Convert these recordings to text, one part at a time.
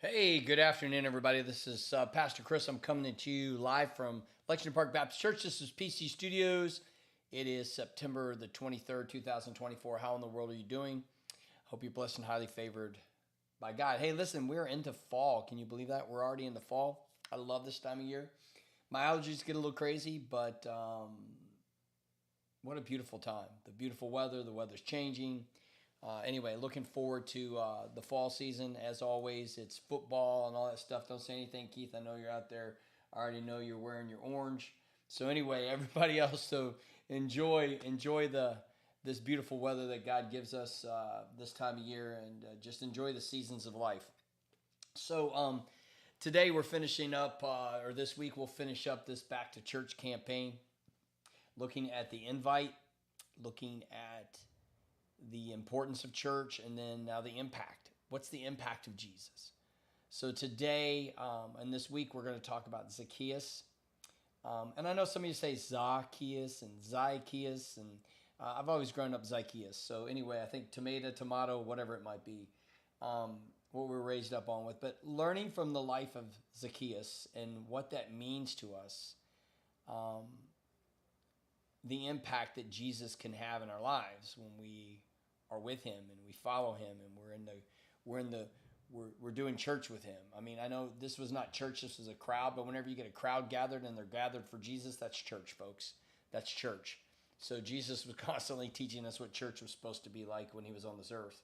Hey, good afternoon, everybody. This is Pastor Chris. I'm coming to you live from Lexington Park Baptist Church. This is PC Studios. It is September the 23rd, 2024. How in the world are you doing? Hope you're blessed and highly favored by God. Hey, listen, we're into fall. Can you believe that? We're already in the fall. I love this time of year. My allergies get a little crazy, but what a beautiful time. The beautiful weather, the weather's changing. Anyway, looking forward to the fall season. As always, it's football and all that stuff. Don't say anything, Keith. I know you're out there. I already know you're wearing your orange. So anyway, everybody else, so enjoy this beautiful weather that God gives us this time of year, and just enjoy the seasons of life. So today we're finishing up, or this week we'll finish up this Back to Church campaign, looking at the invite, looking at the importance of church, and then now the impact. What's the impact of Jesus? So today and this week we're going to talk about Zacchaeus. And I know some of you say Zacchaeus and Zychaeus, and I've always grown up Zacchaeus. So anyway, I think tomato, whatever it might be, what we're raised up on with. But learning from the life of Zacchaeus and what that means to us, the impact that Jesus can have in our lives when we are with him and we follow him and we're doing church with him. I mean, I know this was not church, this was a crowd, but whenever you get a crowd gathered and they're gathered for Jesus, that's church, folks. That's church. So Jesus was constantly teaching us what church was supposed to be like when he was on this earth.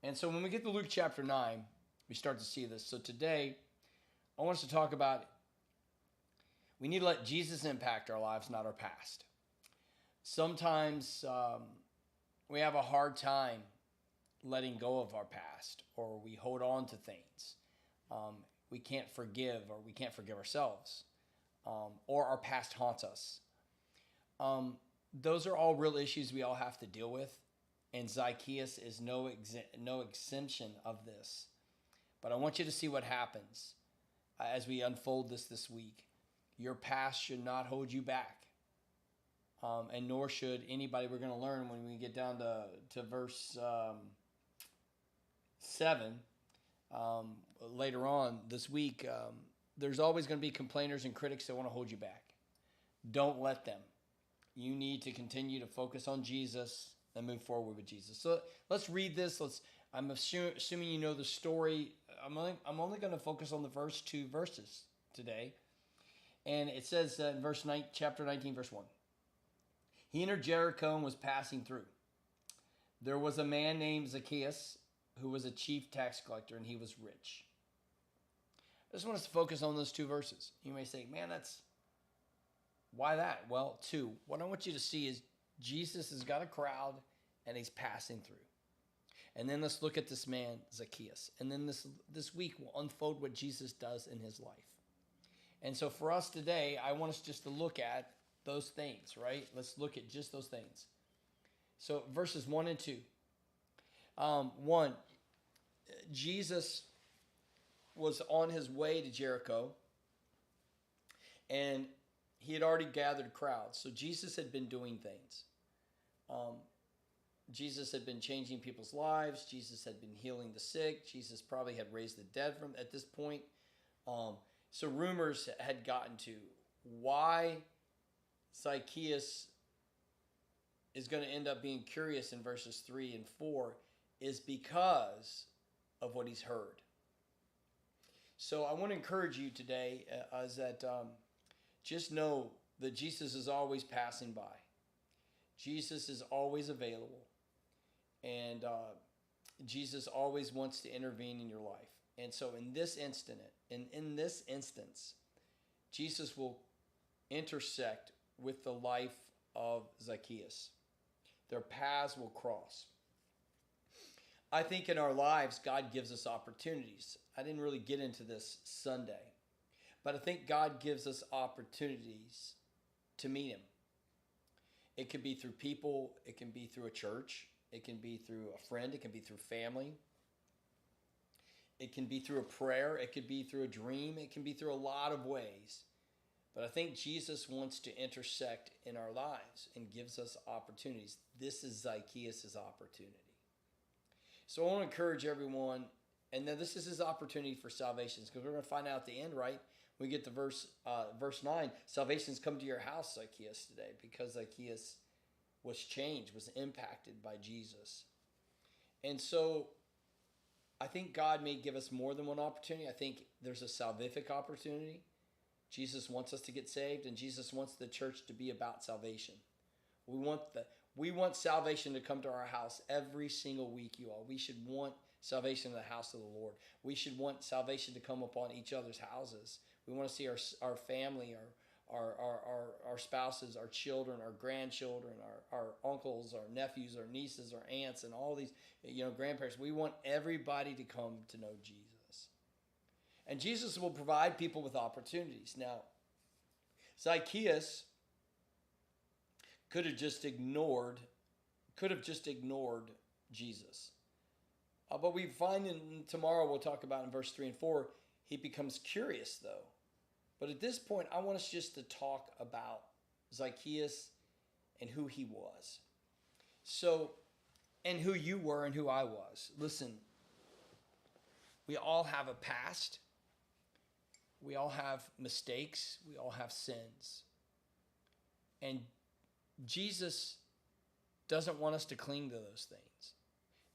And so when we get to Luke chapter 9, we start to see this. So today, I want us to talk about we need to let Jesus impact our lives, not our past. Sometimes we have a hard time letting go of our past, or we hold on to things. We can't forgive, or we can't forgive ourselves, or our past haunts us. Those are all real issues we all have to deal with, and Zacchaeus is no exemption of this. But I want you to see what happens as we unfold this week. Your past should not hold you back. And nor should anybody. We're going to learn when we get down to verse 7 later on this week. There's always going to be complainers and critics that want to hold you back. Don't let them. You need to continue to focus on Jesus and move forward with Jesus. So let's read this. I'm assuming you know the story. I'm only going to focus on the first two verses today. And it says in chapter 19, verse 1. He entered Jericho and was passing through. There was a man named Zacchaeus who was a chief tax collector, and he was rich. I just want us to focus on those two verses. You may say, man, why that? Well, two. What I want you to see is Jesus has got a crowd, and he's passing through. And then let's look at this man, Zacchaeus. And then this week will unfold what Jesus does in his life. And so for us today, I want us just to look at those things, right? Let's look at just those things. So verses 1 and 2. 1, Jesus was on his way to Jericho, and he had already gathered crowds. So Jesus had been doing things. Jesus had been changing people's lives. Jesus had been healing the sick. Jesus probably had raised the dead at this point. So rumors had gotten to why Zacchaeus is going to end up being curious in verses 3 and 4 is because of what he's heard. So I want to encourage you today is that just know that Jesus is always passing by. Jesus is always available. And Jesus always wants to intervene in your life. And so in this instance, Jesus will intersect with the life of Zacchaeus. Their paths will cross. I think in our lives, God gives us opportunities. I didn't really get into this Sunday, but I think God gives us opportunities to meet him. It can be through people. It can be through a church. It can be through a friend. It can be through family. It can be through a prayer. It could be through a dream. It can be through a lot of ways. But I think Jesus wants to intersect in our lives and gives us opportunities. This is Zacchaeus' opportunity. So I want to encourage everyone And then this is his opportunity for salvation, because we're going to find out at the end, right? We get to verse 9. Salvation's come to your house, Zacchaeus, today, because Zacchaeus was changed, was impacted by Jesus. And so I think God may give us more than one opportunity. I think there's a salvific opportunity. Jesus wants us to get saved, and Jesus wants the church to be about salvation. We want salvation to come to our house every single week, you all. We should want salvation in the house of the Lord. We should want salvation to come upon each other's houses. We want to see our family, our spouses, our children, our grandchildren, our uncles, our nephews, our nieces, our aunts, and all these, grandparents. We want everybody to come to know Jesus. And Jesus will provide people with opportunities. Now, Zacchaeus could have just ignored Jesus. But we find tomorrow we'll talk about in verse 3 and 4, he becomes curious though. But at this point, I want us just to talk about Zacchaeus and who he was. So, and who you were and who I was. Listen, we all have a past. We all have mistakes. We all have sins. And Jesus doesn't want us to cling to those things.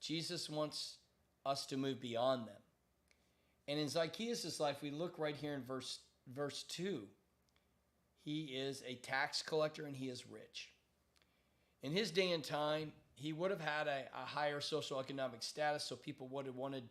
Jesus wants us to move beyond them. And in Zacchaeus' life, we look right here in verse 2. He is a tax collector and he is rich. In his day and time, he would have had a higher socioeconomic status, so people would have wanted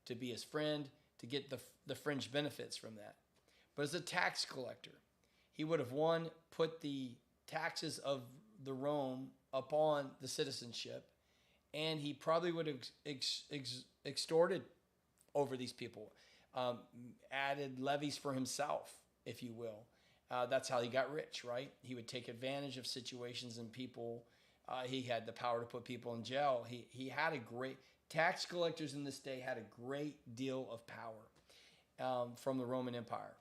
to be his friend, to get the fringe benefits from that. But as a tax collector, he would have, put the taxes of the Rome upon the citizenship, and he probably would have extorted over these people, added levies for himself, if you will. That's how he got rich, right? He would take advantage of situations and people. He had the power to put people in jail. He had tax collectors in this day had a great deal of power from the Roman Empire.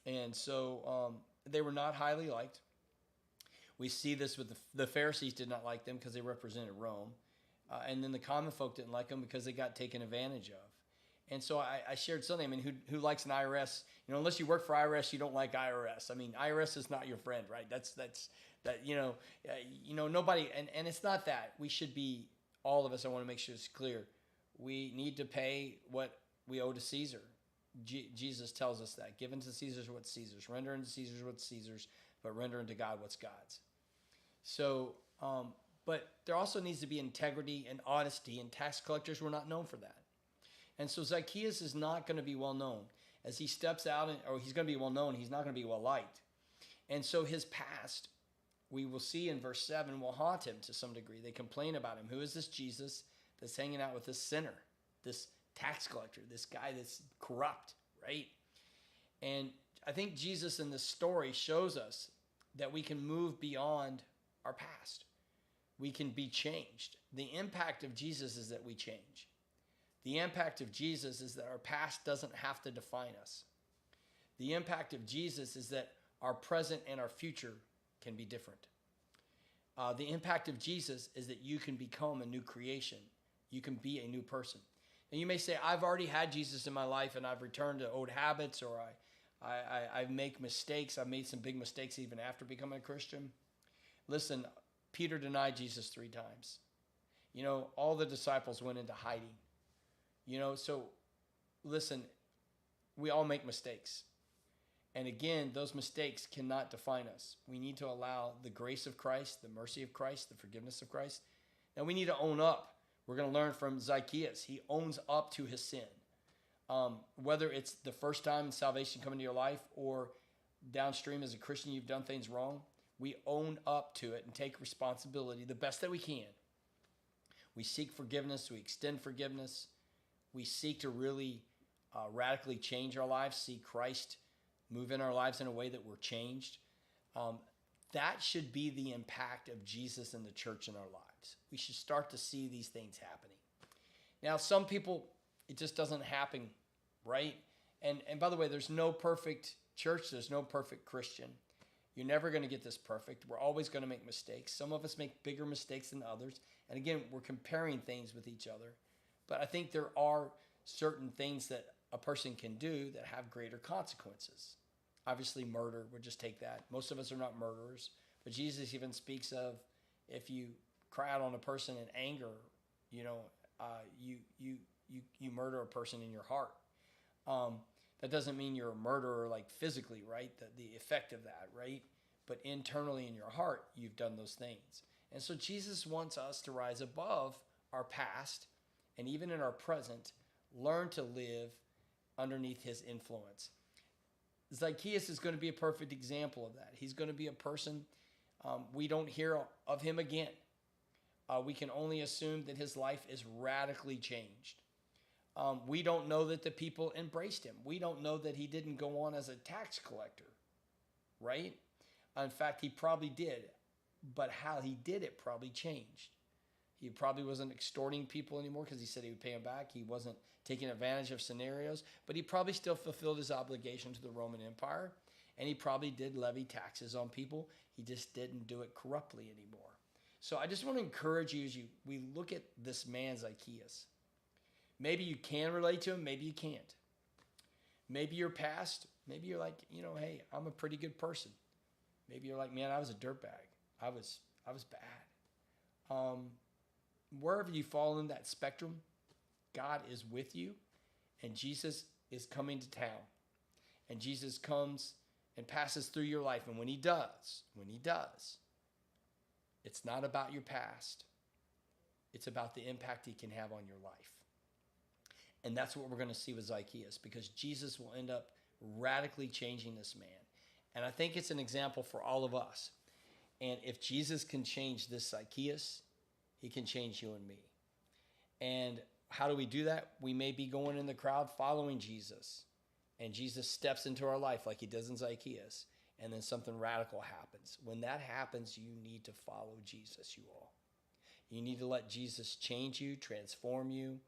And so they were not highly liked. We see this with the Pharisees did not like them because they represented Rome. And then the common folk didn't like them because they got taken advantage of. And so I shared something. I mean, who likes an IRS? Unless you work for IRS, you don't like IRS. I mean, IRS is not your friend, right? Nobody, and it's not that. We should be, all of us, I want to make sure it's clear. We need to pay what we owe to Caesar. Jesus tells us that. Give unto Caesar what's Caesar's. Render unto Caesar what's Caesar's, but render unto God what's God's. So, but there also needs to be integrity and honesty, and tax collectors were not known for that. And so Zacchaeus is not going to be well known. As he steps out, or he's going to be well known, he's not going to be well liked. And so his past, we will see in verse 7, will haunt him to some degree. They complain about him. Who is this Jesus that's hanging out with this sinner, this tax collector, this guy that's corrupt, right? And I think Jesus in this story shows us that we can move beyond our past. We can be changed. The impact of Jesus is that we change. The impact of Jesus is that our past doesn't have to define us. The impact of Jesus is that our present and our future can be different. The impact of Jesus is that you can become a new creation. You can be a new person. And you may say, I've already had Jesus in my life and I've returned to old habits, or I make mistakes. I've made some big mistakes even after becoming a Christian. Listen, Peter denied Jesus 3 times. All the disciples went into hiding. So listen, we all make mistakes. And again, those mistakes cannot define us. We need to allow the grace of Christ, the mercy of Christ, the forgiveness of Christ. And we need to own up. We're going to learn from Zacchaeus. He owns up to his sin. Whether it's the first time in salvation coming to your life, or downstream as a Christian, you've done things wrong, we own up to it and take responsibility the best that we can. We seek forgiveness. We extend forgiveness. We seek to really radically change our lives, see Christ move in our lives in a way that we're changed. That should be the impact of Jesus in the church in our lives. We should start to see these things happening. Now, some people, it just doesn't happen, right? And by the way, there's no perfect church. There's no perfect Christian. You're never going to get this perfect. We're always going to make mistakes. Some of us make bigger mistakes than others. And again, we're comparing things with each other. But I think there are certain things that a person can do that have greater consequences. Obviously, murder, we'll just take that. Most of us are not murderers, but Jesus even speaks of if you cry out on a person in anger, you murder a person in your heart. That doesn't mean you're a murderer like physically, right? The effect of that, right? But internally in your heart, you've done those things. And so Jesus wants us to rise above our past and even in our present, learn to live underneath his influence. Zacchaeus is going to be a perfect example of that. He's going to be a person, we don't hear of him again. We can only assume that his life is radically changed. We don't know that the people embraced him. We don't know that he didn't go on as a tax collector, right? In fact, he probably did, but how he did it probably changed. He probably wasn't extorting people anymore because he said he would pay them back. He wasn't taking advantage of scenarios, but he probably still fulfilled his obligation to the Roman Empire, and he probably did levy taxes on people. He just didn't do it corruptly anymore. So I just want to encourage you as we look at this man Zacchaeus. Maybe you can relate to him, maybe you can't. Maybe your past, maybe you're like, hey, I'm a pretty good person. Maybe you're like, man, I was a dirtbag. I was bad. Wherever you fall in that spectrum, God is with you, and Jesus is coming to town. And Jesus comes and passes through your life. And when he does, it's not about your past. It's about the impact he can have on your life. And that's what we're going to see with Zacchaeus, because Jesus will end up radically changing this man. And I think it's an example for all of us. And if Jesus can change this Zacchaeus, he can change you and me. And how do we do that? We may be going in the crowd following Jesus, and Jesus steps into our life like he does in Zacchaeus, and then something radical happens. When that happens, you need to follow Jesus, you all. You need to let Jesus change you, transform you,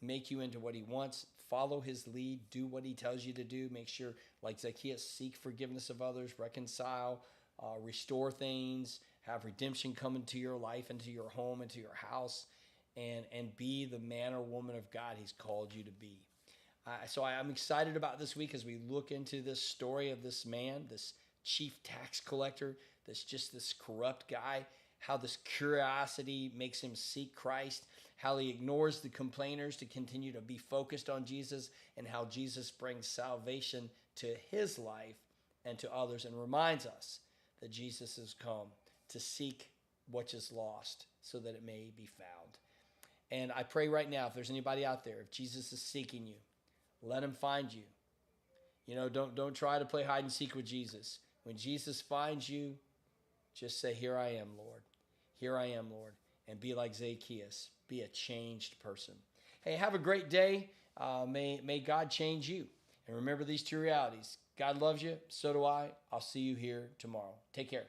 make you into what he wants. Follow his lead. Do what he tells you to do. Make sure, like Zacchaeus, seek forgiveness of others, reconcile, restore things, have redemption come into your life, into your home, into your house, and be the man or woman of God he's called you to be. So I'm excited about this week as we look into this story of this man, this chief tax collector, this corrupt guy, how this curiosity makes him seek Christ, how he ignores the complainers to continue to be focused on Jesus, and how Jesus brings salvation to his life and to others, and reminds us that Jesus has come to seek what is lost so that it may be found. And I pray right now, if there's anybody out there, if Jesus is seeking you, let him find you. Don't try to play hide and seek with Jesus. When Jesus finds you, just say, here I am, Lord. Here I am, Lord. And be like Zacchaeus. Be a changed person. Hey, have a great day. May God change you. And remember these two realities. God loves you. So do I. I'll see you here tomorrow. Take care.